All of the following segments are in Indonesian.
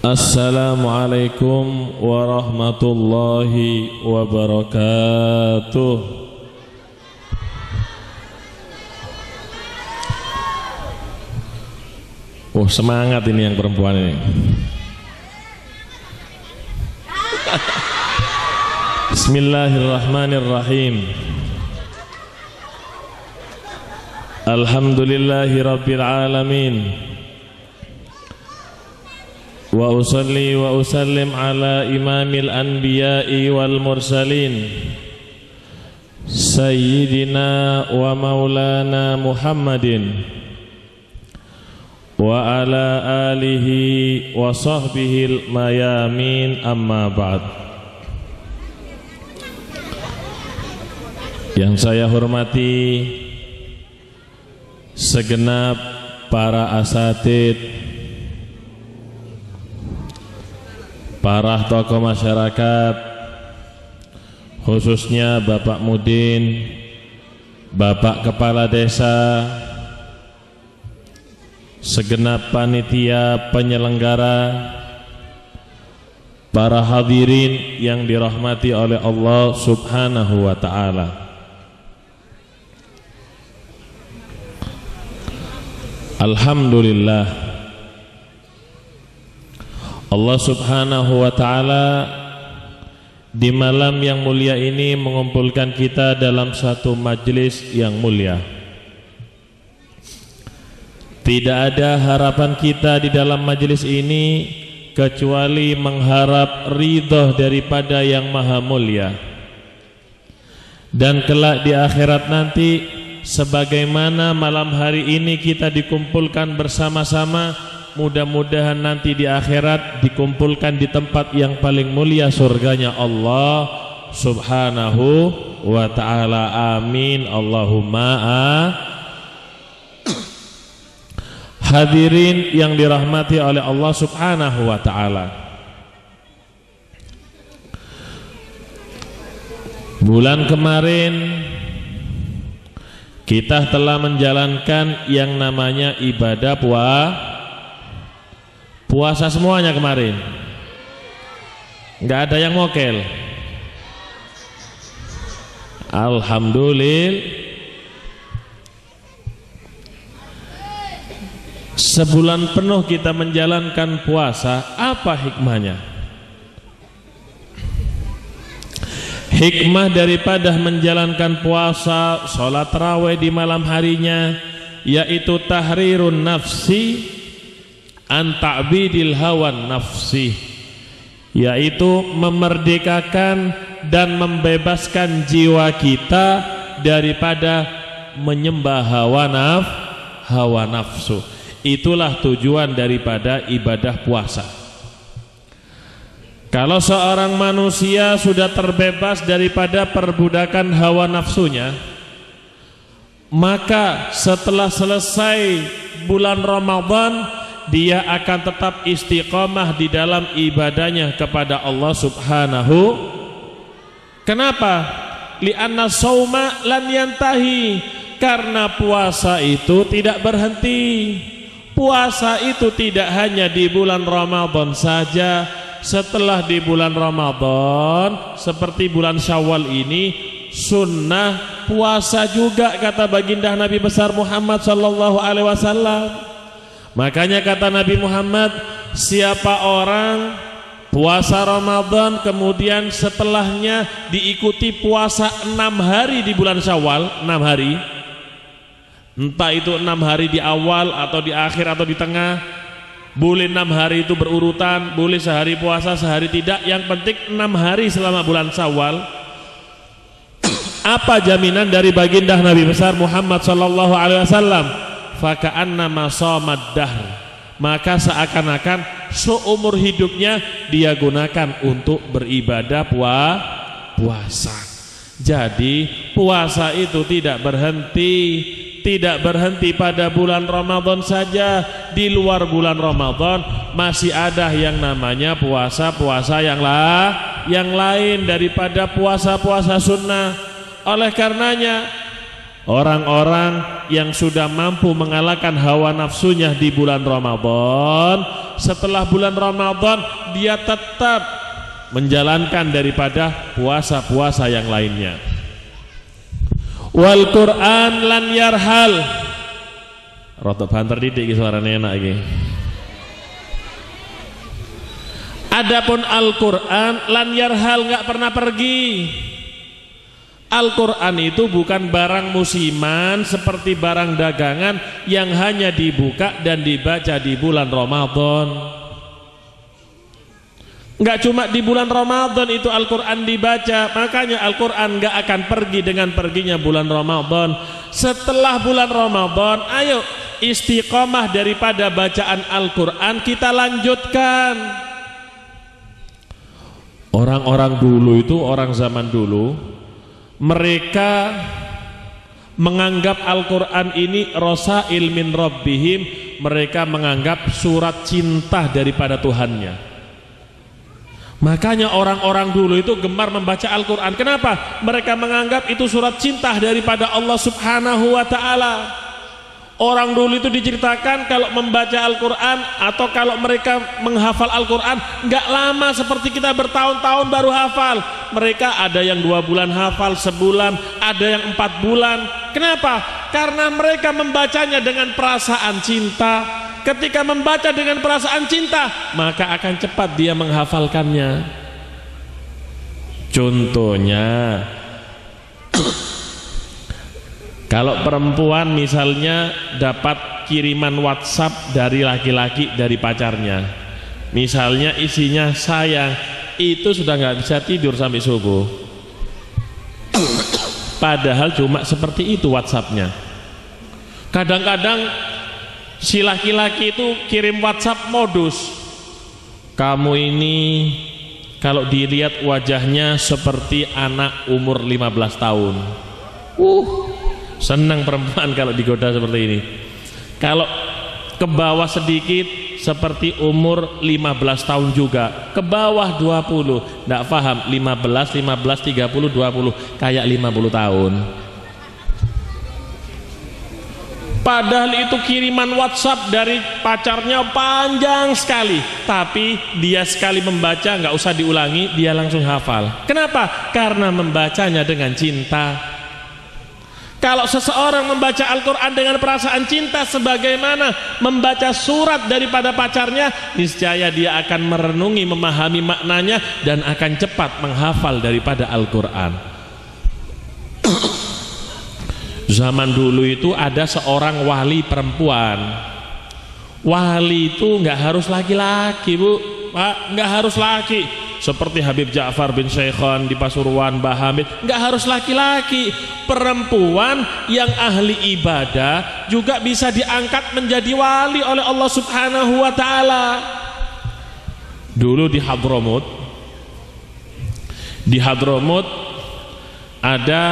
Assalamualaikum warahmatullahi wabarakatuh. Oh, semangat ini yang perempuan ini. Bismillahirrahmanirrahim. Alhamdulillahi rabbil alamin. Wa usalli wa usallim ala imamil anbiya'i wal mursalin Sayyidina wa maulana Muhammadin wa ala alihi wa sahbihil mayamin, amma ba'd. Yang saya hormati segenap para asatid, para tokoh masyarakat, khususnya Bapak Mudin, Bapak Kepala Desa, segenap panitia penyelenggara, para hadirin yang dirahmati oleh Allah Subhanahu wa ta'ala. Alhamdulillah, Allah Subhanahu wa ta'ala di malam yang mulia ini mengumpulkan kita dalam satu majlis yang mulia. Tidak ada harapan kita di dalam majlis ini kecuali mengharap ridho daripada yang maha mulia. Dan kelak di akhirat nanti, sebagaimana malam hari ini kita dikumpulkan bersama-sama, mudah-mudahan nanti di akhirat dikumpulkan di tempat yang paling mulia, surganya Allah Subhanahu wa ta'ala. Amin Allahumma Hadirin yang dirahmati oleh Allah Subhanahu wa ta'ala, bulan kemarin kita telah menjalankan yang namanya ibadah puasa semuanya kemarin. Nggak ada yang mokel. Alhamdulillah. Sebulan penuh kita menjalankan puasa. Apa hikmahnya? Hikmah daripada menjalankan puasa, sholat tarawih di malam harinya, yaitu tahrirun nafsi an ta'bidil hawan nafsi, yaitu memerdekakan dan membebaskan jiwa kita daripada menyembah hawa nafsu. Itulah tujuan daripada ibadah puasa. Kalau seorang manusia sudah terbebas daripada perbudakan hawa nafsunya, maka setelah selesai bulan Ramadan, dia akan tetap istiqamah di dalam ibadahnya kepada Allah Subhanahu. Kenapa? Li'anna shauma lan yantahi, karena puasa itu tidak berhenti. Puasa itu tidak hanya di bulan Ramadan saja. Setelah di bulan Ramadan, seperti bulan Syawal ini, sunnah puasa juga, kata baginda Nabi besar Muhammad sallallahu alaihi wasallam. Makanya kata Nabi Muhammad, siapa orang puasa Ramadan kemudian setelahnya diikuti puasa 6 hari di bulan Syawal, 6 hari, entah itu 6 hari di awal atau di akhir atau di tengah, boleh 6 hari itu berurutan, boleh sehari puasa sehari tidak, yang penting 6 hari selama bulan Syawal. Apa jaminan dari baginda Nabi besar Muhammad sallallahu alaihi wasallam? Faka'annama shamad dahr, maka seakan-akan seumur hidupnya dia gunakan untuk beribadah puasa. Jadi puasa itu tidak berhenti pada bulan Ramadan saja. Di luar bulan Ramadan masih ada yang namanya puasa-puasa yang lain daripada puasa-puasa sunnah. Oleh karenanya, orang-orang yang sudah mampu mengalahkan hawa nafsunya di bulan Ramadan, setelah bulan Ramadan dia tetap menjalankan daripada puasa-puasa yang lainnya. Wal Quran lan yarhal. Rotok banter didik suaranya enak iki. Adapun Al-Quran lan yarhal, nggak pernah pergi. Al-Quran itu bukan barang musiman seperti barang dagangan yang hanya dibuka dan dibaca di bulan Ramadan. Nggak cuma di bulan Ramadan itu Al-Quran dibaca, makanya Al-Quran nggak akan pergi dengan perginya bulan Ramadan. Setelah bulan Ramadan, ayo istiqomah daripada bacaan Al-Quran kita lanjutkan. Orang-orang dulu itu, orang zaman dulu, mereka menganggap Al-Quran ini rosail min rabbihim, mereka menganggap surat cinta daripada Tuhannya. Makanya orang-orang dulu itu gemar membaca Al-Quran. Kenapa? Mereka menganggap itu surat cinta daripada Allah Subhanahu wa ta'ala. Orang dulu itu diceritakan kalau membaca Al-Quran atau kalau mereka menghafal Al-Quran nggak lama seperti kita bertahun-tahun baru hafal. Mereka ada yang 2 bulan hafal, sebulan, ada yang 4 bulan. Kenapa? Karena mereka membacanya dengan perasaan cinta. Ketika membaca dengan perasaan cinta, maka akan cepat dia menghafalkannya. Contohnya, kalau perempuan misalnya dapat kiriman WhatsApp dari laki-laki dari pacarnya, misalnya isinya sayang, itu sudah nggak bisa tidur sampai subuh. Padahal cuma seperti itu WhatsAppnya. Kadang-kadang si laki-laki itu kirim WhatsApp modus, kamu ini kalau dilihat wajahnya seperti anak umur 15 tahun. Senang perempuan kalau digoda seperti ini. Kalau ke bawah sedikit seperti umur 15 tahun juga, ke bawah 20, enggak paham, 15, 30, 20, kayak 50 tahun. Padahal itu kiriman WhatsApp dari pacarnya panjang sekali, tapi dia sekali membaca nggak usah diulangi, dia langsung hafal. Kenapa? Karena membacanya dengan cinta. Kalau seseorang membaca Al-Quran dengan perasaan cinta sebagaimana membaca surat daripada pacarnya, niscaya dia akan merenungi, memahami maknanya, dan akan cepat menghafal daripada Al-Quran. Zaman dulu itu ada seorang wali perempuan. Wali itu nggak harus laki-laki, Bu, Pak, nggak harus laki. Seperti Habib Ja'far bin Syaikhan di Pasuruan, Mbah Hamid, nggak harus laki-laki. Perempuan yang ahli ibadah juga bisa diangkat menjadi wali oleh Allah Subhanahu wa ta'ala. Dulu di Hadramut ada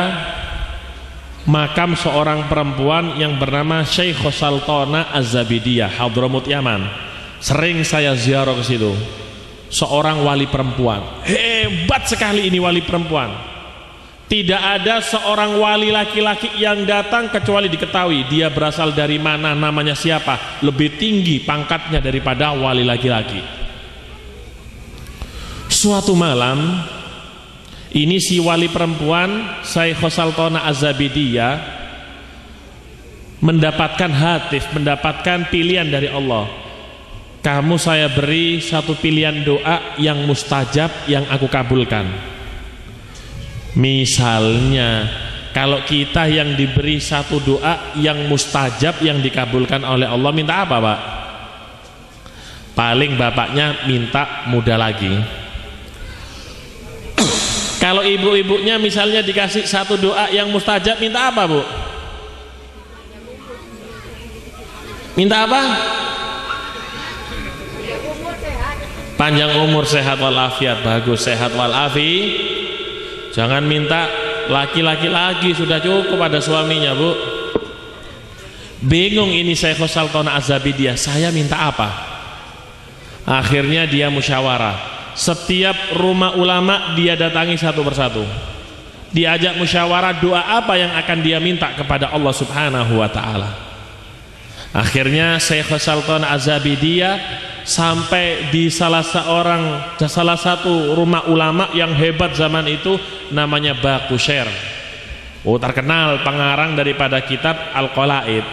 makam seorang perempuan yang bernama Syekh Sultana Az-Zabidiyah, Hadramut, Yaman. Sering saya ziarah ke situ. Seorang wali perempuan, hebat sekali ini wali perempuan. Tidak ada seorang wali laki-laki yang datang kecuali diketahui dia berasal dari mana, namanya siapa, lebih tinggi pangkatnya daripada wali laki-laki. Suatu malam ini si wali perempuan Syekh Sultana Az-Zabidiyah mendapatkan hatif, mendapatkan pilihan dari Allah. Kamu saya beri satu pilihan doa yang mustajab, yang aku kabulkan. Misalnya kalau kita yang diberi satu doa yang mustajab, yang dikabulkan oleh Allah, minta apa, Pak? Paling bapaknya minta muda lagi. Kalau ibu-ibunya misalnya dikasih satu doa yang mustajab, minta apa, Bu? Minta apa? Panjang umur, sehat walafiat. Bagus, sehat walafi. Jangan minta laki-laki lagi, sudah cukup ada suaminya, Bu. Bingung ini Syekh Sultana Az-Zabidiyah, saya minta apa? Akhirnya dia musyawarah. Setiap rumah ulama dia datangi satu persatu, diajak musyawarah doa apa yang akan dia minta kepada Allah Subhanahu wa ta'ala. Akhirnya Syekh Sultana Az-Zabidiyah sampai di salah satu rumah ulama yang hebat zaman itu, namanya Baqusyair. Oh, terkenal pengarang daripada kitab Al-Qalaid.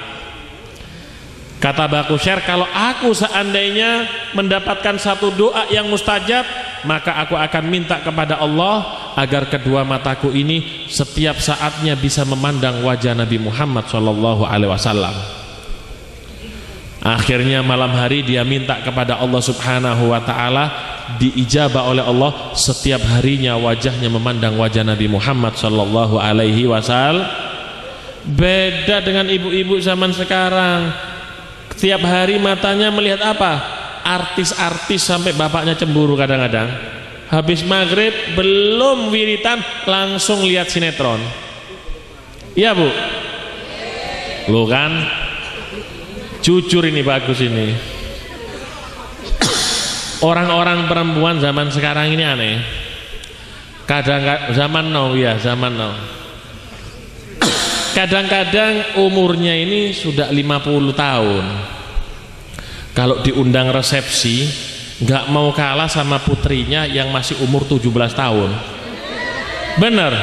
Kata Baqusyair, kalau aku seandainya mendapatkan satu doa yang mustajab, maka aku akan minta kepada Allah agar kedua mataku ini setiap saatnya bisa memandang wajah Nabi Muhammad SAW. Akhirnya malam hari dia minta kepada Allah Subhanahu wa ta'ala, diijabah oleh Allah. Setiap harinya wajahnya memandang wajah Nabi Muhammad SAW. Beda dengan ibu-ibu zaman sekarang. Setiap hari matanya melihat apa? Artis-artis sampai bapaknya cemburu kadang-kadang. Habis maghrib belum wiritan langsung lihat sinetron. Iya Bu? Lo kan jujur ini, bagus ini. Orang-orang perempuan zaman sekarang ini aneh. Kadang-kadang zaman now ya, zaman now. Kadang-kadang umurnya ini sudah 50 tahun. Kalau diundang resepsi, nggak mau kalah sama putrinya yang masih umur 17 tahun. Bener.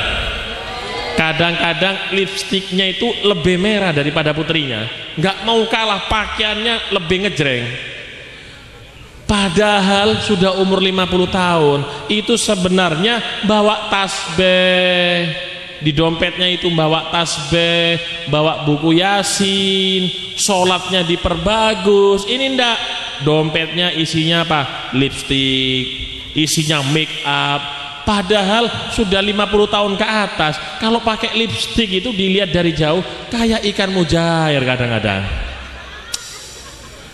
Kadang-kadang lipstiknya itu lebih merah daripada putrinya. Nggak mau kalah, pakaiannya lebih ngejreng. Padahal sudah umur 50 tahun. Itu sebenarnya bawa tasbih. Di dompetnya itu bawa tasbih, bawa buku Yasin, sholatnya diperbagus. Ini ndak, dompetnya isinya apa? Lipstik, isinya make up. Padahal sudah 50 tahun ke atas. Kalau pakai lipstik itu dilihat dari jauh kayak ikan mujair kadang-kadang.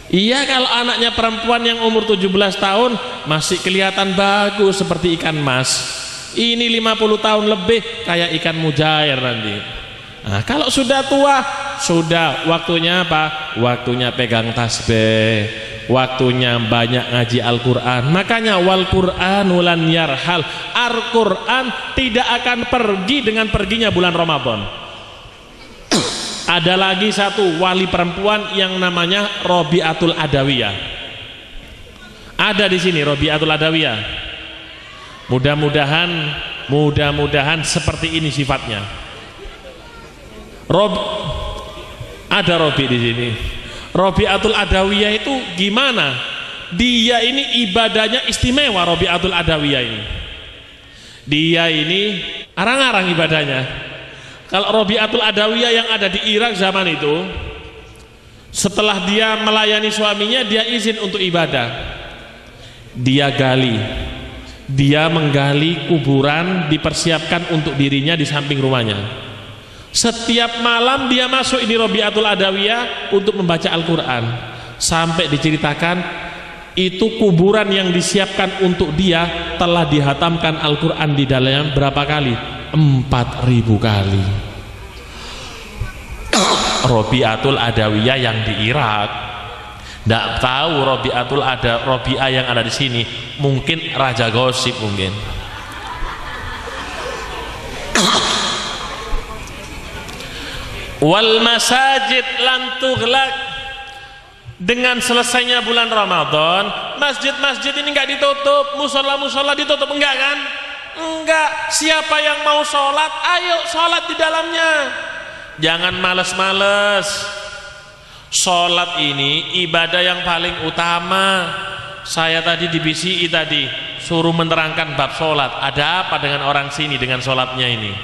Iya, kalau anaknya perempuan yang umur 17 tahun masih kelihatan bagus seperti ikan mas. Ini 50 tahun lebih kayak ikan mujair nanti. Nah, kalau sudah tua, sudah waktunya apa? Waktunya pegang tasbih, waktunya banyak ngaji Al-Quran. Makanya wal Qur'anu lan yarhal, Al-Quran tidak akan pergi dengan perginya bulan Ramadan. Ada lagi satu wali perempuan yang namanya Robi'atul Adawiyah. Ada di sini Robi'atul Adawiyah. Mudah-mudahan seperti ini sifatnya. Ada Robi di sini. Robi'atul Adawiyah itu gimana? Dia ini ibadahnya istimewa. Robi'atul Adawiyah ini, dia ini arang-arang ibadahnya. Kalau Robi'atul Adawiyah yang ada di Irak zaman itu, setelah dia melayani suaminya, dia izin untuk ibadah. Dia menggali kuburan, dipersiapkan untuk dirinya di samping rumahnya. Setiap malam dia masuk ini Robi'atul Adawiyah untuk membaca Al-Quran. Sampai diceritakan itu kuburan yang disiapkan untuk dia telah dihatamkan Al-Quran di dalamnya berapa kali? 4.000 kali. Robi'atul Adawiyah yang di Irak. Tidak tahu Robi'ah yang ada di sini, mungkin raja gosip mungkin. Wal masajid lan tughlaq, dengan selesainya bulan Ramadan, masjid-masjid ini enggak ditutup, musola-musola ditutup, enggak kan? Enggak. Siapa yang mau sholat, ayo sholat di dalamnya. Jangan males-males. Sholat ini ibadah yang paling utama. Saya tadi di BCI tadi suruh menerangkan bab sholat. Ada apa dengan orang sini dengan sholatnya ini?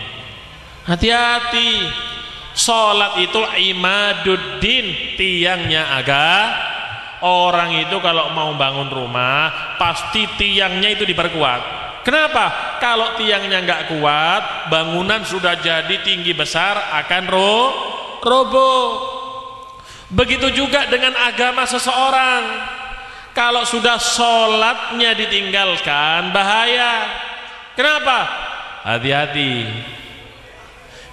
Hati-hati. Sholat itu imaduddin, tiangnya agama. Orang itu kalau mau bangun rumah pasti tiangnya itu diperkuat. Kenapa? Kalau tiangnya nggak kuat, bangunan sudah jadi tinggi besar akan roboh. Begitu juga dengan agama seseorang. Kalau sudah sholatnya ditinggalkan, bahaya. Kenapa? Hati-hati.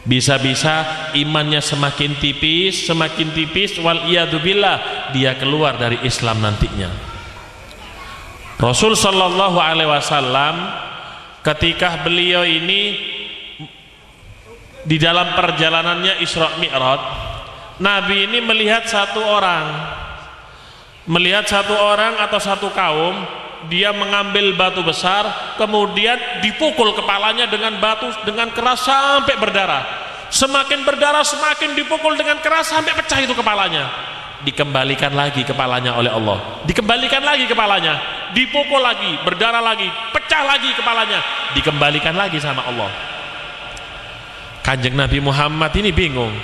Bisa-bisa imannya semakin tipis, wal iyadzubillah, dia keluar dari Islam nantinya. Rasul sallallahu alaihi wasallam ketika beliau ini di dalam perjalanannya Isra Mi'raj, Nabi ini melihat satu orang melihat satu orang atau satu kaum, dia mengambil batu besar, kemudian dipukul kepalanya dengan batu dengan keras sampai berdarah. Semakin berdarah, semakin dipukul dengan keras sampai pecah itu kepalanya. Dikembalikan lagi kepalanya oleh Allah. Dikembalikan lagi kepalanya, dipukul lagi, berdarah lagi, pecah lagi kepalanya, dikembalikan lagi sama Allah. Kanjeng Nabi Muhammad ini bingung.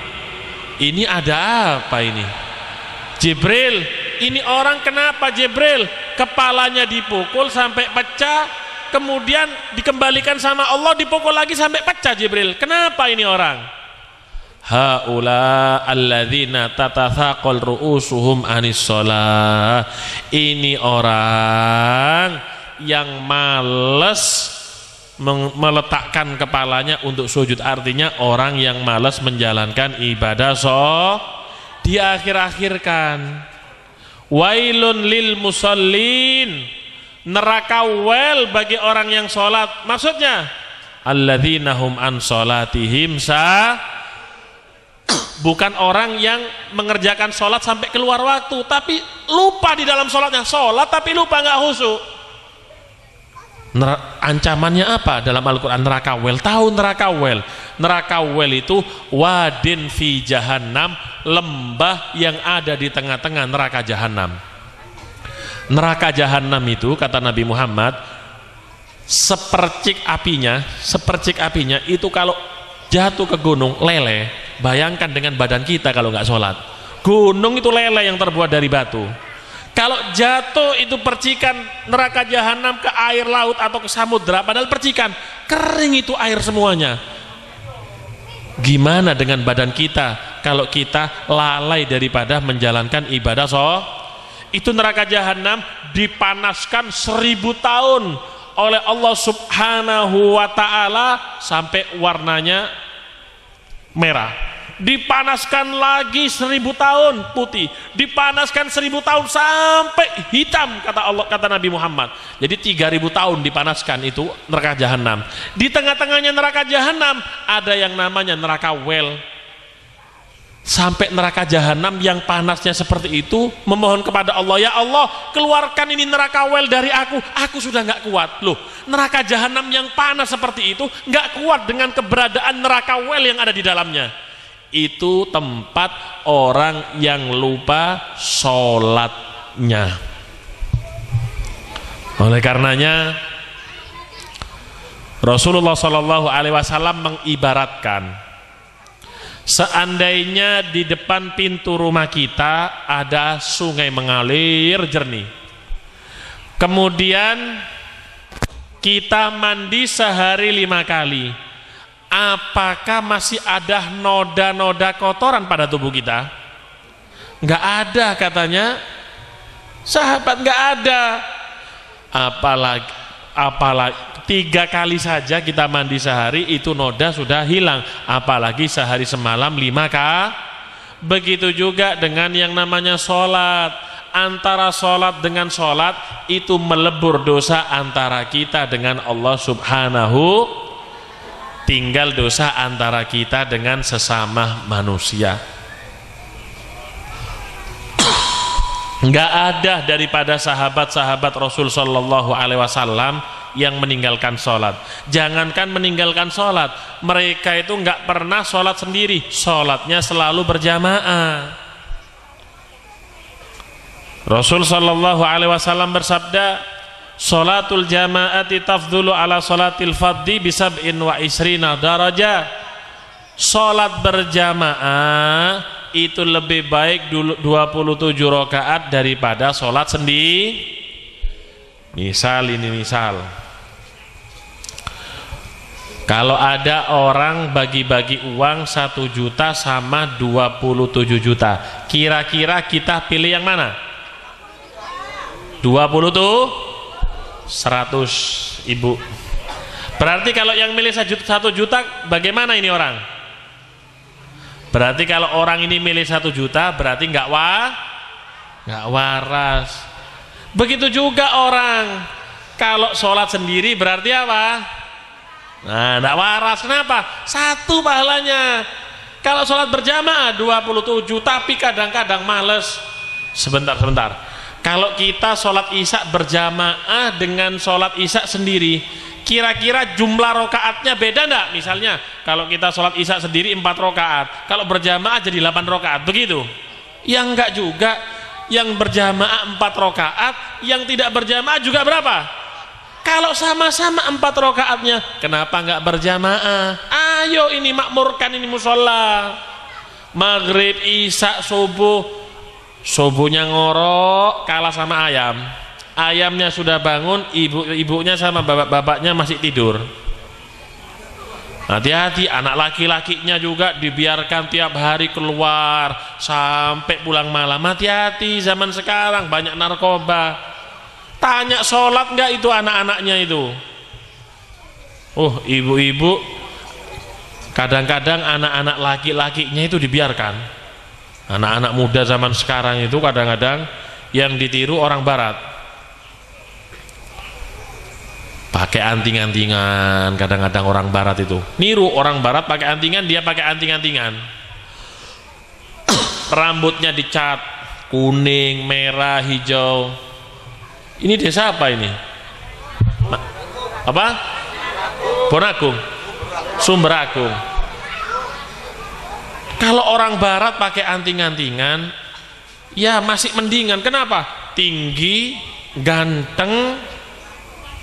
Ini ada apa ini? Jibril, ini orang kenapa Jibril? Kepalanya dipukul sampai pecah, kemudian dikembalikan sama Allah, dipukul lagi sampai pecah. Jibril, kenapa ini orang? Haula alladzina tatathaqal ru'usuhum anis shalah. Ini orang yang males meletakkan kepalanya untuk sujud. Artinya orang yang malas menjalankan ibadah diakhir-akhirkan. Wailun lil musallin, neraka wel bagi orang yang sholat. Maksudnya alladzina hum an sholatihim bukan orang yang mengerjakan sholat sampai keluar waktu, tapi lupa di dalam sholatnya. Sholat tapi lupa, nggak khusyuk. Ancamannya apa dalam Al-Quran? Neraka wel. Tahu neraka wel? Neraka wel itu wadin fi jahannam, lembah yang ada di tengah-tengah neraka jahanam. Neraka jahanam itu, kata Nabi Muhammad, sepercik apinya itu kalau jatuh ke gunung leleh. Bayangkan dengan badan kita kalau nggak sholat. Gunung itu leleh yang terbuat dari batu. Kalau jatuh itu percikan neraka jahanam ke air laut atau ke samudra, padahal percikan, kering itu air semuanya. Gimana dengan badan kita kalau kita lalai daripada menjalankan ibadah itu neraka jahanam dipanaskan 1000 tahun oleh Allah Subhanahu wa ta'ala sampai warnanya merah. Dipanaskan lagi 1000 tahun putih, dipanaskan 1000 tahun sampai hitam, kata Allah, kata Nabi Muhammad. Jadi 3000 tahun dipanaskan itu neraka jahanam. Di tengah-tengahnya neraka jahanam ada yang namanya neraka wel. Sampai neraka jahanam yang panasnya seperti itu memohon kepada Allah, ya Allah, keluarkan ini neraka wel dari aku sudah nggak kuat. Loh, neraka jahanam yang panas seperti itu nggak kuat dengan keberadaan neraka wel yang ada di dalamnya. Itu tempat orang yang lupa sholatnya. Oleh karenanya Rasulullah SAW mengibaratkan, seandainya di depan pintu rumah kita ada sungai mengalir jernih, kemudian kita mandi sehari 5 kali, apakah masih ada noda-noda kotoran pada tubuh kita? Nggak ada, katanya sahabat, nggak ada. Apalagi 3 kali saja kita mandi sehari itu noda sudah hilang, apalagi sehari semalam 5 kali. Begitu juga dengan yang namanya sholat. Antara sholat dengan sholat itu melebur dosa antara kita dengan Allah Subhanahu. Tinggal dosa antara kita dengan sesama manusia. Enggak ada daripada sahabat-sahabat Rasul sallallahu alaihi wasallam yang meninggalkan sholat. Jangankan meninggalkan sholat, mereka itu enggak pernah sholat sendiri, sholatnya selalu berjamaah. Rasul sallallahu alaihi wasallam bersabda, sholatul jama'ati tafdhulu ala sholatil fadhi bisab'in wa isrina darajah. Sholat berjamaah itu lebih baik 27 rakaat daripada sholat sendiri. Misal kalau ada orang bagi-bagi uang 1 juta sama 27 juta, kira-kira kita pilih yang mana? 20 tuh 100 ibu. Berarti kalau yang milih 1 juta bagaimana ini orang? Berarti kalau orang ini milih 1 juta berarti nggak waras. Begitu juga orang kalau sholat sendiri berarti apa? Nah, nggak waras. Kenapa? 1 pahalanya. Kalau sholat berjamaah 27 tapi kadang-kadang males. Sebentar. Kalau kita sholat isya berjamaah dengan sholat isya sendiri, kira-kira jumlah rokaatnya beda enggak? Misalnya kalau kita sholat isya sendiri 4 rokaat, kalau berjamaah jadi 8 rokaat, begitu? Yang enggak juga. Yang berjamaah 4 rokaat, yang tidak berjamaah juga berapa? Kalau sama-sama 4 rokaatnya, kenapa enggak berjamaah? Ayo ini makmurkan ini musola. Maghrib, isya, subuh. Subuhnya ngorok kalah sama ayam. Ayamnya sudah bangun, ibunya sama bapaknya masih tidur. Hati-hati, anak laki-lakinya juga dibiarkan tiap hari keluar sampai pulang malam. Hati-hati, zaman sekarang banyak narkoba. Tanya sholat enggak itu anak-anaknya itu. Ibu-ibu kadang-kadang anak-anak laki-lakinya itu dibiarkan. Anak-anak muda zaman sekarang itu kadang-kadang yang ditiru orang barat, pakai anting-antingan. Kadang-kadang orang barat itu niru orang barat pakai antingan, dia pakai anting-antingan. Rambutnya dicat kuning, merah, hijau. Ini desa apa ini? Apa? Bonagung, Sumberagung. Kalau orang barat pakai anting-antingan, ya masih mendingan. Kenapa? Tinggi, ganteng,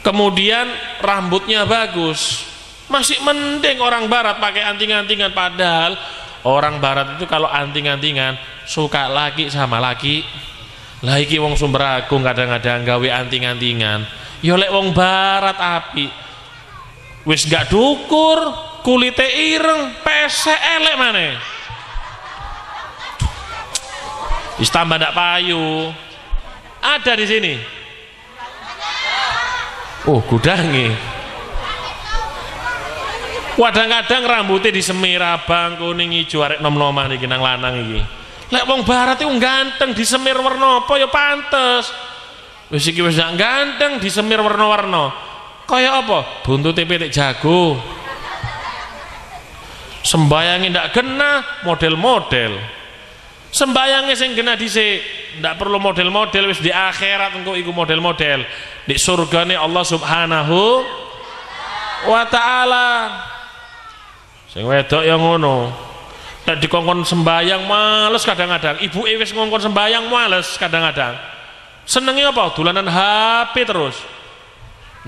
kemudian rambutnya bagus. Masih mending orang barat pakai anting-antingan. Padahal orang barat itu kalau anting-antingan suka laki sama laki. Lah iki wong Sumberagung kadang-kadang gawe anting-antingan. Ya lek wong barat api. Wis gak dukur, kulite ireng, pesek elek maneh. Tambah ndak payu. Ada di sini. Gudange. Kadang-kadang rambutnya disemir abang, kuning, hijau, arek nom-noman iki nang lanang iki. Lek wong barat iku ganteng disemir warna apa ya pantes. Wis iki wis ganteng disemir warna-warna. Kaya apa? Buntute pitik jago. Sembayange ndak kena model-model. Sembayangnya sing kena dhisik, ndak perlu model-model, wis di akhirat engko iku model-model. Di surgane Allah Subhanahu wa taala. Sing wedok ya ngono. Nek dikongkon sembayang males kadang-kadang, ibuke wis ngongkon sembayang males kadang-kadang. Senenge apa? Dolanan HP terus.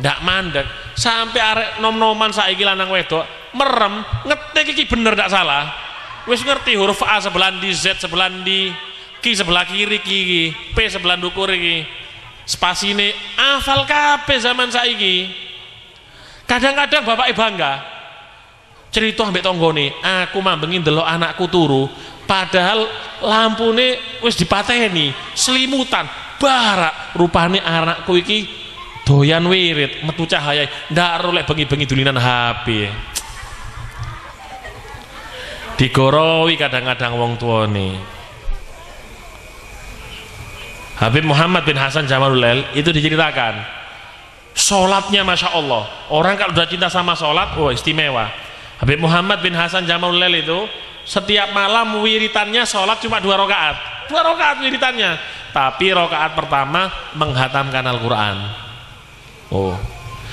Ndak mandek. Sampai arek nom-noman saiki lanang wedok merem ngetik iki bener ndak salah. Wis ngerti huruf A sebelah di, Z sebelah di, Ki sebelah kiri ki, P sebelah dukur iki. Spasine hafal kabeh zaman saiki. Kadang-kadang bapak bangga. Cerita ambek tanggane, aku mambengi ndelok anakku turu, padahal lampune wis dipateni, selimutan, barak. Rupane anakku iki doyan wirid, metu cahaya, ndak ero lek bengi-bengi dulinan HP. Digorowi kadang-kadang wong tuane. Habib Muhammad bin Hasan Jamalulail itu diceritakan sholatnya Masya Allah. Orang kalau sudah cinta sama sholat, istimewa. Habib Muhammad bin Hasan Jamalulail itu setiap malam wiritannya sholat cuma 2 rakaat. 2 rakaat wiritannya, tapi rakaat pertama menghatamkan Al-Quran.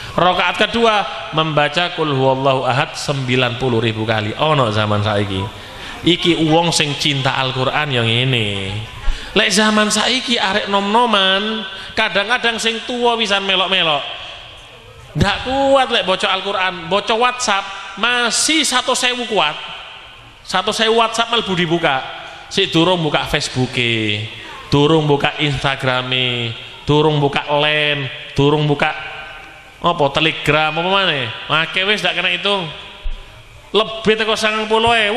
Rakaat kedua membaca Qul huwallahu ahad 90.000 kali. Ono zaman saiki. Iki wong sing cinta Al-Qur'an yang ini. Lek zaman saiki arek nom-noman, kadang-kadang sing tua wisan melok-melok. Ndak kuat lek baca Al-Qur'an, baca WhatsApp masih 100.000 kuat. 100.000 WhatsApp mlebu dibuka. Sik durung buka Facebook-e, durung buka Instagram-e, durung buka Line, durung buka Telegram apa maneh. Make wis ndak kena hitung. Lebih teko 90.000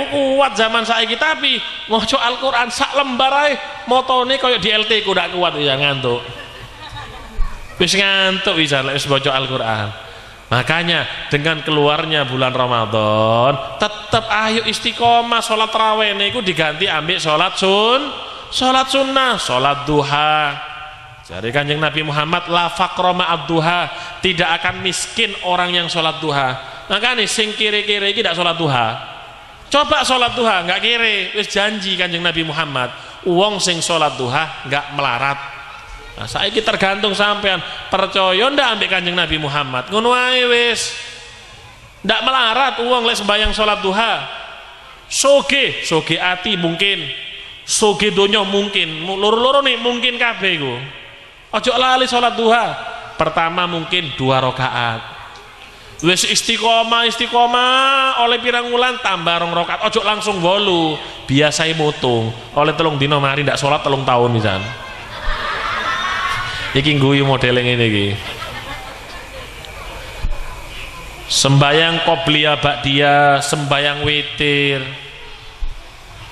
kuat zaman saiki, tapi maca Al-Qur'an sak lembar ae motone kaya di LT ku ndak kuat ya ngantuk. Wis ngantuk bisa lek wis baca Al-Qur'an. Makanya dengan keluarnya bulan Ramadan, tetap ayo istiqomah salat tarawih niku diganti ambek salat sunnah, salat duha. Dari Kanjeng Nabi Muhammad, la faqra ma'ad duha, tidak akan miskin orang yang sholat duha. Makanya sing kiri-kiri ini tidak sholat duha. Coba sholat duha, nggak kiri. Wis janji Kanjeng Nabi Muhammad, uang sing sholat duha nggak melarat. Nah, saiki tergantung sampean percaya ndak ambek Kanjeng Nabi Muhammad. Ngono wae wis. Ndak melarat uang lek sembahyang salat duha. Soge ati mungkin. Soge donya mungkin. Loro-loro nih mungkin kabeh iku. Ojo lali salat duha. Pertama mungkin 2 rakaat. Wis istiqomah oleh pirang wulan tambah 2 rakaat. Ojo langsung 8. Biasai mutung. Oleh 3 dina mari ndak salat 3 tahun misan. Iki guyu model ngene iki. Sembayang qobliyah ba'diyah, sembayang witir.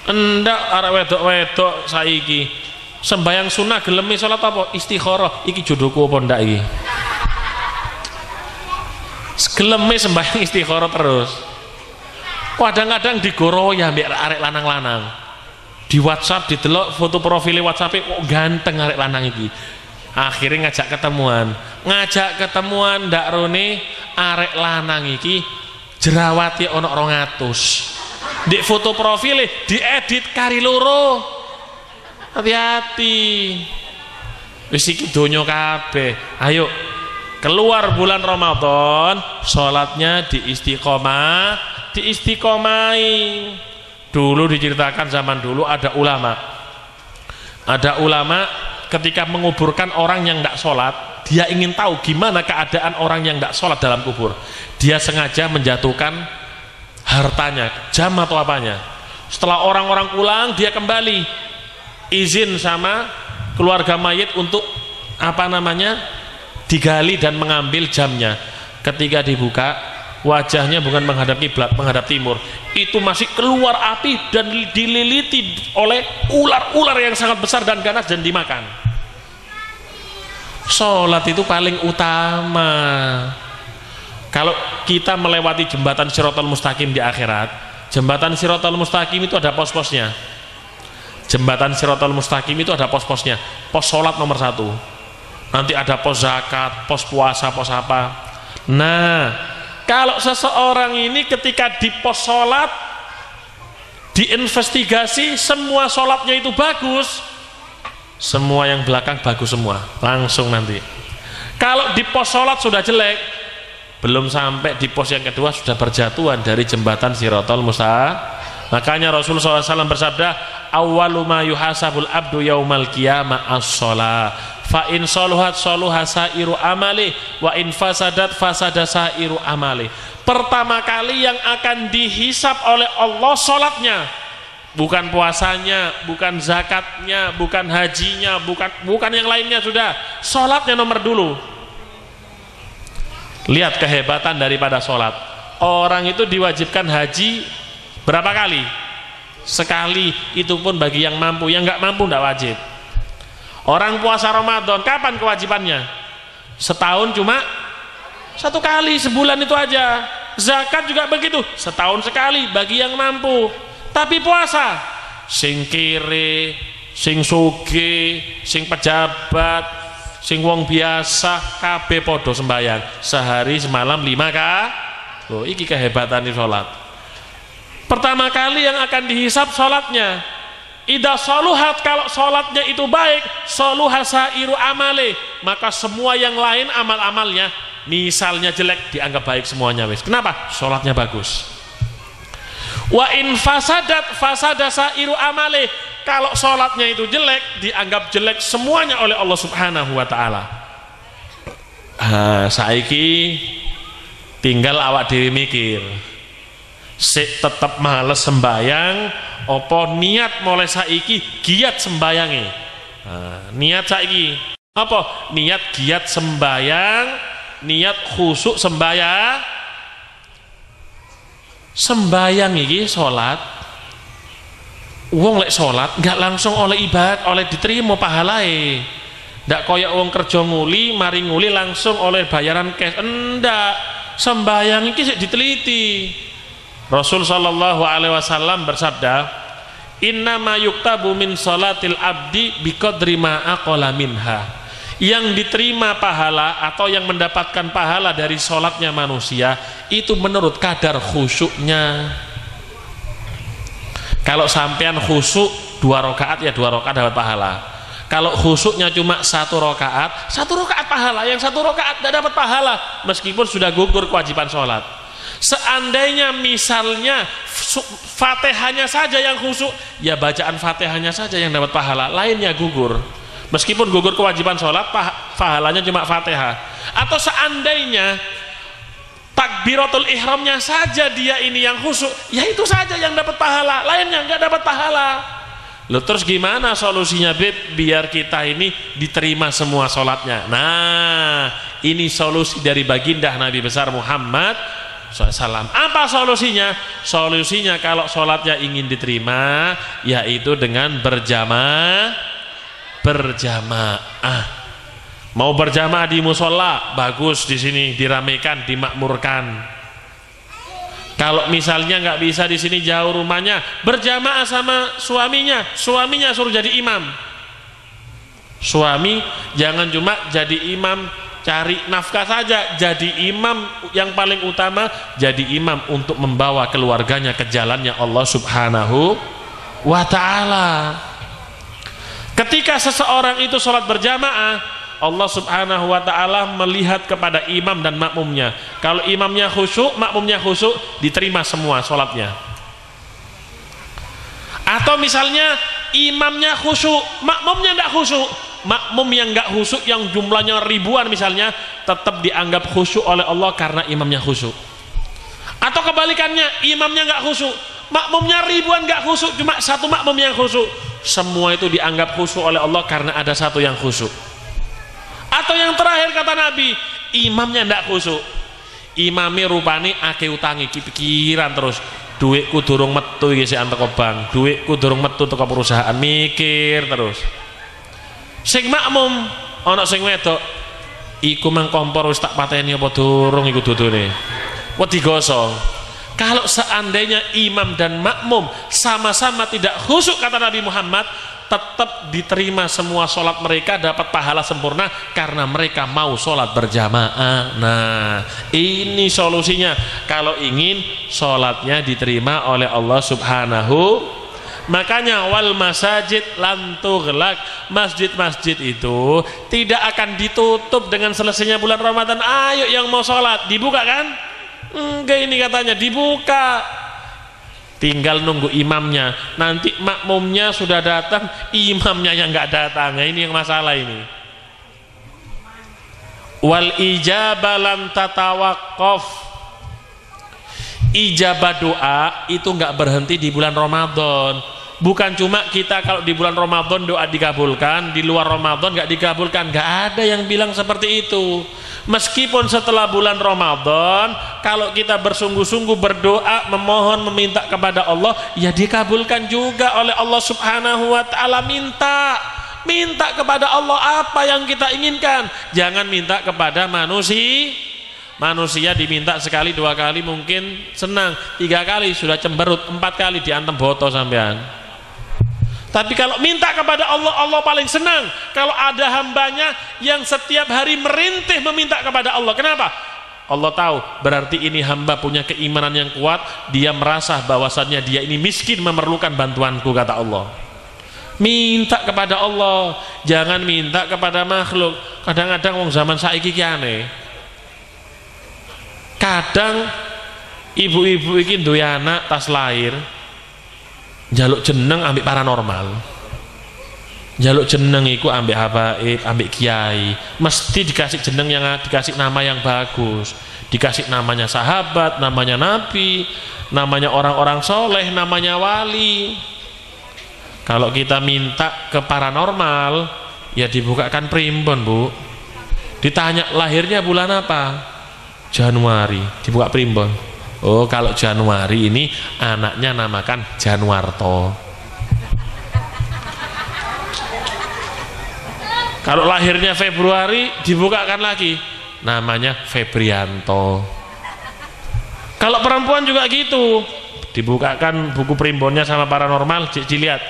Endak arek wedok-wedok saiki. Sembayang sunah geleme salat apa? Istikharah. Iki jodohku apa ndak iki? Geleme sembayang istikharah terus. Kadang-kadang digoroh ya mbek arek lanang-lanang. Di WhatsApp didelok foto profile WhatsApp kok ganteng arek lanang iki. Akhirnya ngajak ketemuan ndak rone arek lanang iki jerawati ono 200 di foto profile diedit kari loro. Hati-hati wis iki donya kabeh. Ayo keluar bulan Ramadan sholatnya diistiqomai. Dulu diceritakan zaman dulu ada ulama ketika menguburkan orang yang tidak sholat, dia ingin tahu gimana keadaan orang yang tidak sholat dalam kubur. Dia sengaja menjatuhkan hartanya, jam atau apanya. Setelah orang-orang pulang, dia kembali izin sama keluarga mayit untuk digali dan mengambil jamnya. Ketika dibuka, wajahnya bukan menghadap kiblat, menghadap timur. Itu masih keluar api dan dililiti oleh ular-ular yang sangat besar dan ganas dan dimakan. Sholat itu paling utama. Kalau kita melewati jembatan Shiratal Mustaqim di akhirat, jembatan Shiratal Mustaqim itu ada pos-posnya. Jembatan Shiratal Mustaqim itu ada pos-posnya. Pos sholat nomor 1. Nanti ada pos zakat, pos puasa, pos apa. Nah, kalau seseorang ini ketika di pos sholat diinvestigasi, semua sholatnya itu bagus, semua yang belakang bagus semua langsung nanti. Kalau di pos sholat sudah jelek, belum sampai di pos yang kedua sudah berjatuhan dari jembatan Shiratal Mustaqim. Makanya Rasulullah SAW bersabda, awwalu ma yuhasabul abdu yaumal qiyamah as-shalah, fa in saluhat saluha sairu amali wa in fasadat fasada sairu amali. Pertama kali yang akan dihisap oleh Allah sholatnya, bukan puasanya, bukan zakatnya, bukan hajinya, bukan yang lainnya. Sudah sholatnya nomor dulu. Lihat kehebatan daripada sholat. Orang itu diwajibkan haji berapa kali? Sekali. Itu pun bagi yang mampu. Yang nggak mampu nggak wajib. Orang puasa Ramadan kapan kewajibannya? Setahun cuma 1 kali, sebulan itu aja. Zakat juga begitu, setahun sekali bagi yang mampu. Tapi puasa, sing kere, sing sugih, sing pejabat, sing wong biasa, kabeh podo sembahyang sehari semalam 5 kali. Loh, iki kehebatan di sholat. Pertama kali yang akan dihisap sholatnya. Idza saluhat, kalau sholatnya itu baik, saluha sairu amale, maka semua yang lain amal-amalnya, misalnya jelek, dianggap baik semuanya. Wis. Kenapa? Sholatnya bagus. Wa in fasadat fasada sairu amale, kalau sholatnya itu jelek, dianggap jelek semuanya oleh Allah Subhanahu wa ta'ala. Saiki tinggal awak dhewe mikir, sik tetep males sembayang apa niat mulai saiki giat sembayange. Niat saiki apa? Niat giat sembayang, niat khusuk sembayang. Sembayang iki salat, wong lek salat nggak langsung oleh ibadah, oleh diterima pahalae. Ndak koyok wong kerja nguli, mari nguli langsung oleh bayaran cash. Enggak, sembayang iki sik diteliti. Rasul sallallahu alaihi wasallam bersabda, inna ma yuktabu min salatil abdi biqadri ma aqala minha. Yang diterima pahala atau yang mendapatkan pahala dari sholatnya manusia itu menurut kadar khusyuknya. Kalau sampean khusyuk 2 rakaat ya 2 rakaat dapat pahala. Kalau khusyuknya cuma satu rakaat pahala, yang satu rakaat tidak dapat pahala meskipun sudah gugur kewajiban sholat. Seandainya misalnya Fatihahnya saja yang khusyuk, ya bacaan Fatihahnya saja yang dapat pahala, lainnya gugur. Meskipun gugur kewajiban sholat, pahalanya cuma Fatihah. Atau seandainya takbiratul ihramnya saja dia ini yang khusyuk, ya itu saja yang dapat pahala, lainnya nggak dapat pahala. Loh, terus gimana solusinya, Beb, biar kita ini diterima semua sholatnya? Nah, ini solusi dari baginda Nabi besar Muhammad SAW. Apa solusinya? Solusinya kalau sholatnya ingin diterima, yaitu dengan berjamaah. Mau berjamaah di musola, bagus, di sini diramaikan, dimakmurkan. Kalau misalnya nggak bisa di sini, jauh rumahnya, berjamaah sama suaminya suruh jadi imam. Suami jangan cuma jadi imam cari nafkah saja, jadi imam yang paling utama, jadi imam untuk membawa keluarganya ke jalannya Allah Subhanahu wa ta'ala. Ketika seseorang itu sholat berjamaah, Allah Subhanahu wa ta'ala melihat kepada imam dan makmumnya. Kalau imamnya khusyuk, makmumnya khusyuk, diterima semua sholatnya. Atau misalnya imamnya khusyuk, makmumnya tidak khusyuk, makmum yang nggak khusyuk yang jumlahnya ribuan misalnya, tetap dianggap khusyuk oleh Allah karena imamnya khusyuk. Atau kebalikannya, imamnya nggak khusyuk, makmumnya ribuan nggak khusyuk, cuma satu makmum yang khusyuk, semua itu dianggap khusyuk oleh Allah karena ada satu yang khusyuk. Atau yang terakhir kata Nabi, imamnya ndak khusyuk, imamnya rupane ake utangi, pikiran terus, duitku durung metu iki sik anteko bank, duitku durung metu teko perusahaan, mikir terus. Sing makmum ana sing wedok, iku mang kompor wis tak pateni apa durung iku dudune, wedi gosong. Kalau seandainya imam dan makmum sama-sama tidak khusyuk kata Nabi Muhammad, tetap diterima semua sholat mereka, dapat pahala sempurna karena mereka mau sholat berjamaah. Nah, ini solusinya kalau ingin sholatnya diterima oleh Allah Subhanahu. Makanya wal masajid lan tughlaq, masjid-masjid itu tidak akan ditutup dengan selesainya bulan Ramadan. Ayo yang mau sholat dibuka kan? Enggak, ini katanya dibuka, tinggal nunggu imamnya. Nanti makmumnya sudah datang, imamnya yang nggak datang. Nah, ini yang masalah ini. Wal ijabah lam tatawaqqaf, ijabah doa itu nggak berhenti di bulan Ramadan. Bukan cuma kita kalau di bulan Ramadan doa dikabulkan, di luar Ramadan nggak dikabulkan. Nggak ada yang bilang seperti itu. Meskipun setelah bulan Ramadan, kalau kita bersungguh-sungguh berdoa, memohon, meminta kepada Allah, ya dikabulkan juga oleh Allah Subhanahu wa ta'ala. Minta kepada Allah apa yang kita inginkan. Jangan minta kepada manusia. Manusia diminta sekali, dua kali mungkin senang, 3 kali sudah cemberut, 4 kali diantem boto sampean. Tapi kalau minta kepada Allah, Allah paling senang kalau ada hambanya yang setiap hari merintih meminta kepada Allah. Kenapa? Allah tahu berarti ini hamba punya keimanan yang kuat, dia merasa bahwasannya dia ini miskin memerlukan bantuanku, kata Allah. Minta kepada Allah, jangan minta kepada makhluk. Kadang-kadang wong zaman saiki ki aneh. Kadang ibu-ibu iki duwe anak tas lahir, njaluk jeneng ambek paranormal, njaluk jeneng iku ambek habaib, ambek kiai, mesti dikasih jeneng yang dikasih nama yang bagus, dikasih namanya sahabat, namanya nabi, namanya orang-orang soleh, namanya wali. Kalau kita minta ke paranormal, ya dibukakan primbon, Bu. Ditanya lahirnya bulan apa? Januari, dibuka primbon. Oh, kalau Januari ini anaknya namakan Januarto. Kalau lahirnya Februari, dibukakan lagi, namanya Febrianto. Kalau perempuan juga gitu, dibukakan buku primbonnya sama paranormal, dilihat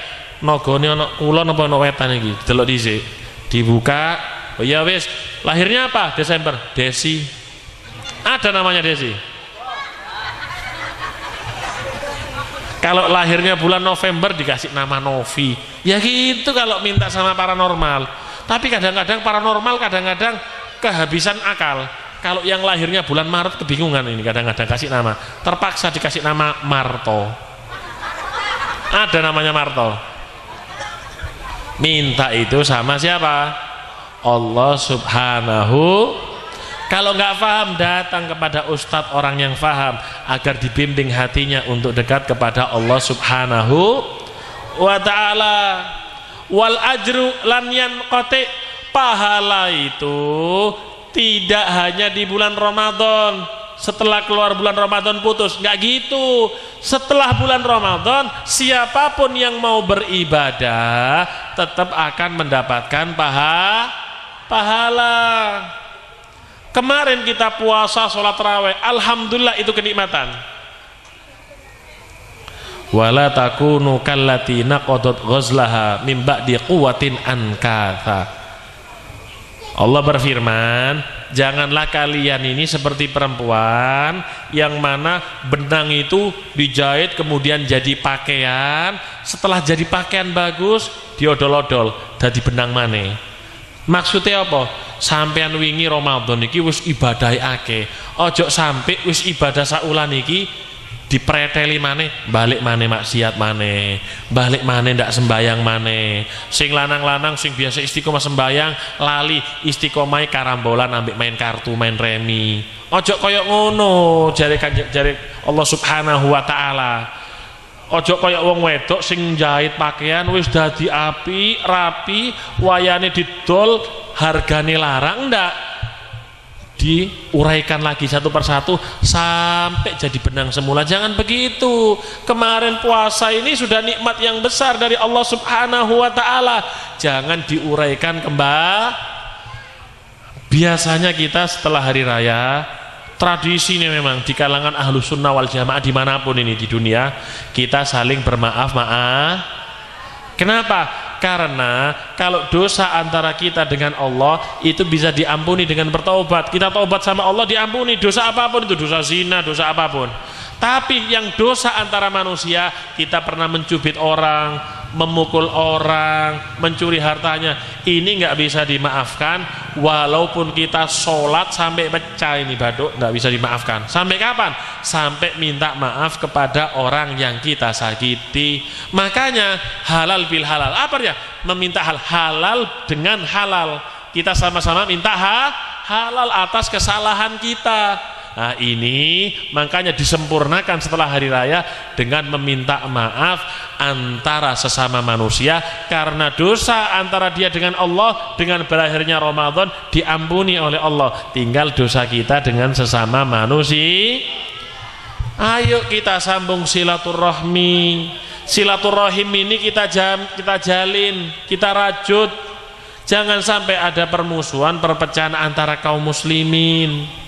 nogone ono kulon apa ono wetan iki, delok dhisik. Dibuka, oh ya wis, lahirnya apa? Desember, Desi. Ada namanya Desi. Kalau lahirnya bulan November dikasih nama Novi. Ya gitu kalau minta sama paranormal. Tapi kadang-kadang paranormal kadang-kadang kehabisan akal. Kalau yang lahirnya bulan Maret kebingungan ini, kadang-kadang kasih nama. Terpaksa dikasih nama Marto. Ada namanya Marto. Minta itu sama siapa? Allah Subhanahu. Kalau nggak paham datang kepada ustadz orang yang paham agar dibimbing hatinya untuk dekat kepada Allah Subhanahu wa ta'ala. Wal ajru lan yanqati, pahala itu tidak hanya di bulan Ramadan, setelah keluar bulan Ramadan putus, nggak gitu. Setelah bulan Ramadan siapapun yang mau beribadah tetap akan mendapatkan pahala. Kemarin kita puasa sholat tarawih, alhamdulillah itu kenikmatan. Wala takunu kallati naqadat ghazlaha min ba'di quwwatin ankatha. Allah berfirman, janganlah kalian ini seperti perempuan yang mana benang itu dijahit kemudian jadi pakaian, setelah jadi pakaian bagus diodol-odol jadi benang maneh. Maksudnya apa? Sampean wingi Ramadan iki wis ibadah akeh, ojo sampai wis ibadah saulan iki dipreteli maneh, balik maneh maksiat maneh, balik maneh ndak sembayang maneh. Sing lanang-lanang sing biasa istiqomah sembayang lali istiqomah karambolan ambek main kartu, main remi. Ojo koyok ngono jare Allah Subhanahu wa taala. Ojo koyok wong wedok sing jahit pakaian wis dadi api, rapi, wayane didol, hargane larang, ndak diuraikan lagi satu persatu sampai jadi benang semula. Jangan begitu. Kemarin puasa ini sudah nikmat yang besar dari Allah Subhanahu wa ta'ala, jangan diuraikan kembali. Biasanya kita setelah hari raya, tradisi ini memang di kalangan ahlu sunnah wal jamaah dimanapun ini di dunia, kita saling bermaaf. Kenapa? Karena kalau dosa antara kita dengan Allah itu bisa diampuni dengan bertaubat. Kita taubat sama Allah diampuni, dosa apapun itu, dosa zina, dosa apapun. Tapi yang dosa antara manusia, kita pernah mencubit orang, memukul orang, mencuri hartanya, ini nggak bisa dimaafkan. Walaupun kita sholat sampai pecah ini baduk, nggak bisa dimaafkan. Sampai kapan? Sampai minta maaf kepada orang yang kita sakiti. Makanya halal bil halal, apa ya? Meminta halal dengan halal. Kita sama-sama minta halal atas kesalahan kita. Nah ini makanya disempurnakan setelah hari raya dengan meminta maaf antara sesama manusia, karena dosa antara dia dengan Allah dengan berakhirnya Ramadan diampuni oleh Allah, tinggal dosa kita dengan sesama manusia. Ayo kita sambung silaturahmi. Silaturahim ini kita jalin, kita rajut. Jangan sampai ada permusuhan, perpecahan antara kaum muslimin.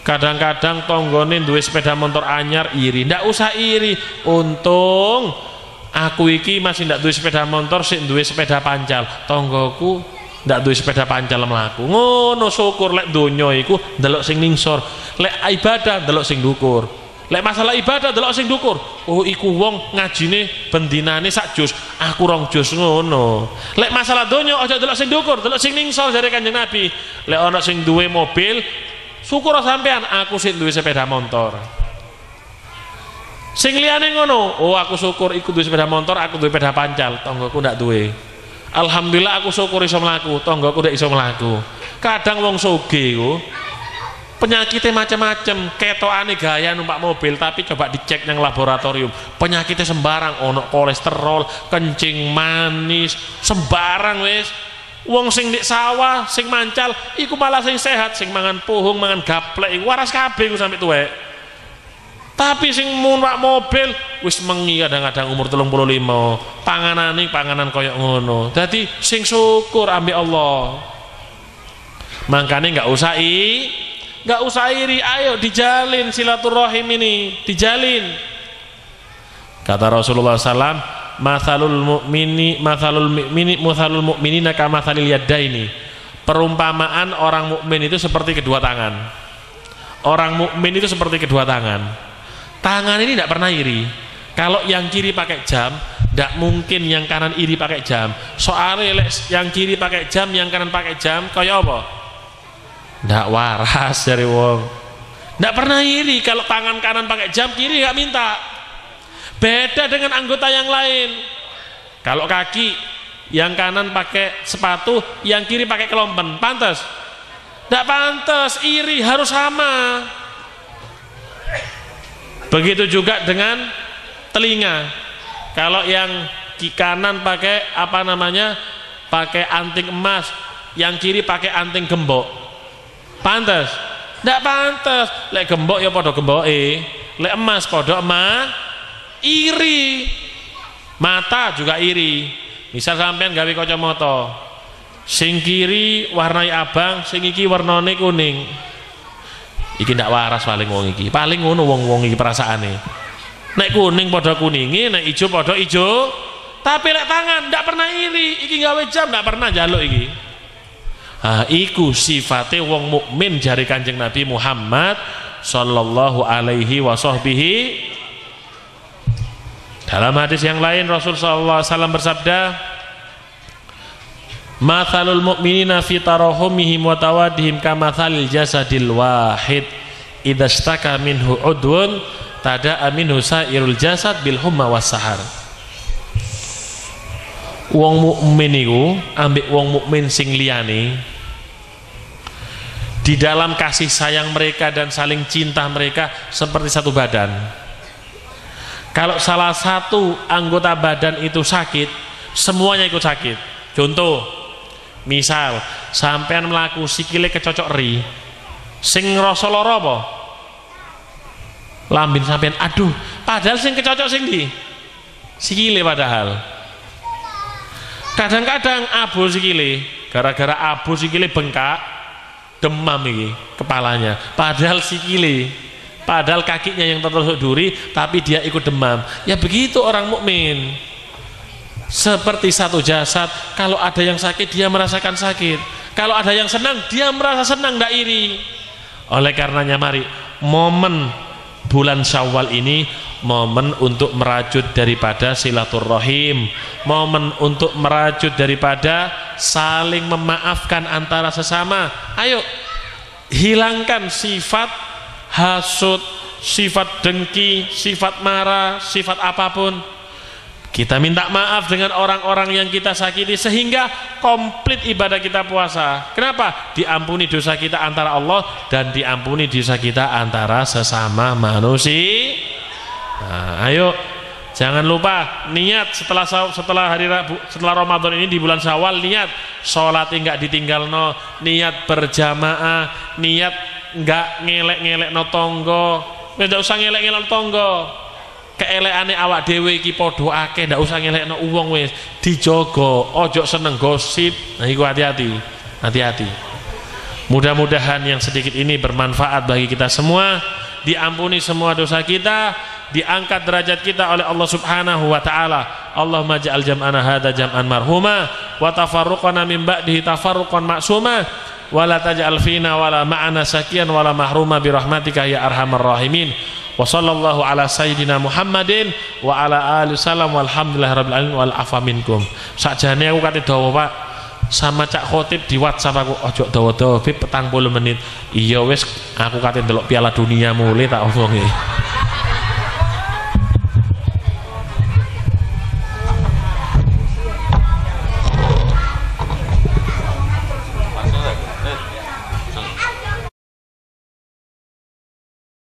Kadang-kadang tonggone duwe sepeda motor anyar iri, ndak usah iri. Untung aku iki masih ndak duwe sepeda motor, sik duwe sepeda pancal. Tonggoku ndak duwe sepeda pancal mlaku. Ngono syukur lek donya iku ndelok sing ningsor. Lek ibadah ndelok sing dukur. Lek masalah ibadah ndelok sing dukur. Oh iku wong ngajine bendinane sak juz, aku rong juz, ngono. Lek masalah donya aja ndelok sing dukur, ndelok sing ningsor jare Kanjeng Nabi. Lek ana sing duwe mobil, syukur sampean, aku sing duwe sepeda motor. Sing liyane ngono, oh aku syukur iku duwe sepeda motor, aku duwe sepeda pancal, tanggoku ndak duwe. Alhamdulillah aku syukur iso mlaku, tanggoku ndak iso mlaku. Kadang wong sugih iku penyakitnya macam-macam, ketokane gaya numpak mobil, tapi coba dicek yang laboratorium, penyakitnya sembarang, ono kolesterol, kencing manis, sembarang wis. Wong sing di sawah, sing mancal, iku malah sing sehat, sing mangan puhung, mangan gaplek, waras kabeh iku sampai tuwek. Tapi sing numpak mobil wis mengi kadang-kadang umur 35, panganane panganan koyok ngono. Dadi sing syukur ambek Allah. Makane nggak usah iri, ayo dijalin silaturahim ini, dijalin. Kata Rasulullah SAW, mathalul mu'minina kamathalil yadaini. Perumpamaan orang mukmin itu seperti kedua tangan. Orang mukmin itu seperti kedua tangan. Tangan ini tidak pernah iri. Kalau yang kiri pakai jam, tidak mungkin yang kanan iri pakai jam. Soalnya yang kiri pakai jam, yang kanan pakai jam, kayak apa? Tidak waras dari wong. Tidak pernah iri kalau tangan kanan pakai jam, kiri nggak minta. Beda dengan anggota yang lain. Kalau kaki, yang kanan pakai sepatu, yang kiri pakai kelompen, pantas? Tidak pantas, iri, harus sama. Begitu juga dengan telinga. Kalau yang kanan pakai pakai anting emas, yang kiri pakai anting gembok, pantas? Tidak pantas. Lek gembok ya podo gemboke, lek emas podo emas, iri. Mata juga iri. Misal sampean gawe kacamata, sing kiri warnai abang, sing iki warnane kuning, iki ndak waras paling wong iki. Paling ngono wong-wong iki perasaane. Nek kuning padha kuninge, nek ijo padha ijo. Tapi lek tangan ndak pernah iri, iki gawe jam ndak pernah njaluk iki. Iku sifate wong mukmin jari Kanjeng Nabi Muhammad sallallahu alaihi wasahbihi. Dalam hadis yang lain Rasul sallallahu alaihi wasallam bersabda, "Matsalul mu'minina fi tarahumihim wa tawaddihim kamatsalil jasadil wahid. Idza ishtaka minhu udwun tada'a minhu sairul jasad bil humma was sahar." Wong mukmin iku ambek wong mukmin sing liyane di dalam kasih sayang mereka dan saling cinta mereka seperti satu badan. Kalau salah satu anggota badan itu sakit, semuanya ikut sakit. Contoh, misal sampean melaku sikile kecocok ri, sing ngrasa lara apa? Lambin sampean, aduh, padahal sing kecocok sing ndi? Sikile padahal. Kadang-kadang abu sikile, gara-gara abu sikile bengkak, demam iki kepalanya. Padahal sikile, padahal kakinya yang tertusuk duri, tapi dia ikut demam. Ya begitu orang mukmin. Seperti satu jasad, kalau ada yang sakit dia merasakan sakit, kalau ada yang senang dia merasa senang, tidak iri. Oleh karenanya mari momen bulan Syawal ini momen untuk merajut daripada silaturahim, momen untuk merajut daripada saling memaafkan antara sesama. Ayo hilangkan sifat hasud, sifat dengki, sifat marah, sifat apapun. Kita minta maaf dengan orang-orang yang kita sakiti sehingga komplit ibadah kita puasa. Kenapa? Diampuni dosa kita antara Allah dan diampuni dosa kita antara sesama manusia. Nah, ayo jangan lupa niat setelah hari Rabu, setelah Ramadan ini di bulan Syawal, niat sholat enggak ditinggal, niat berjamaah, niat enggak ngelek-ngelek no tonggo, enggak usah ngelek-ngelek tonggo. Keelekane awak dhewe iki padha akeh, ndak usah ngelekno wong, wis dijogo, ojo seneng gosip. Nah iku hati-hati, hati-hati. Mudah-mudahan yang sedikit ini bermanfaat bagi kita semua, diampuni semua dosa kita, diangkat derajat kita oleh Allah Subhanahu wa taala. Allahumma ja'al jam'ana hadza jam'an marhuma wa tafarruqana min ba'dihi tafarruqan ma'suma wa la taj'al fina wala ma'ana sakiyan wala mahruma bi rahmatika ya arhamar rahimin. Wa sallallahu ala sayyidina Muhammadin wa ala alihi wasallam walhamdulillahirabbil alamin wal afa minkum. Sakjane aku kate dawa Pak sama Cak Khotib di WhatsApp aku, ojo dawa-dawa 40 menit. Iya wis aku kate ndelok Piala Dunia mulai tak omongi.